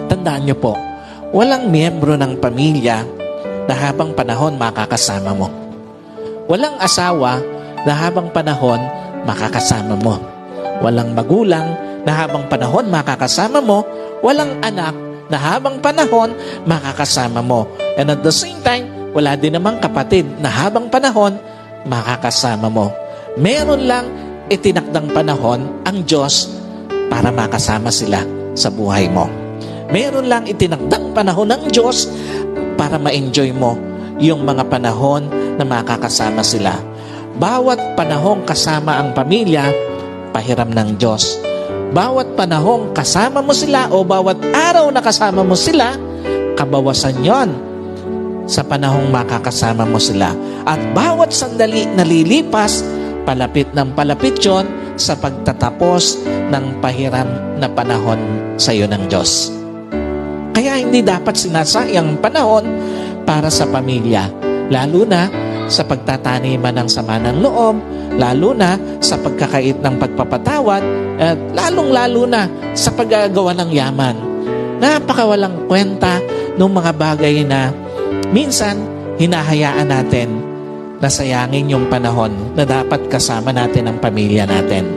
Tandaan niyo po, walang miyembro ng pamilya na habang panahon makakasama mo. Walang asawa na habang panahon makakasama mo. Walang magulang na habang panahon makakasama mo. Walang anak na habang panahon makakasama mo. And at the same time, wala din namang kapatid na habang panahon makakasama mo. Meron lang itinakdang panahon ang Diyos para makasama sila sa buhay mo. Meron lang itinakdang panahon ng Diyos para ma-enjoy mo yung mga panahon na makakasama sila. Bawat panahong kasama ang pamilya, pahiram ng Diyos. Bawat panahong kasama mo sila o bawat araw na kasama mo sila, kabawasan yon sa panahong makakasama mo sila. At bawat sandali na lilipas, palapit ng palapit yon sa pagtatapos ng pahiram na panahon sa iyo ng Diyos. Kaya hindi dapat sinasayang panahon para sa pamilya, lalo na sa pagtataniman ng sama ng loob, lalo na sa pagkakait ng pagpapatawad, at lalong-lalo na sa paggagawa ng yaman. Napakawalang kwenta ng mga bagay na minsan hinahayaan natin na sayangin yung panahon na dapat kasama natin ang pamilya natin.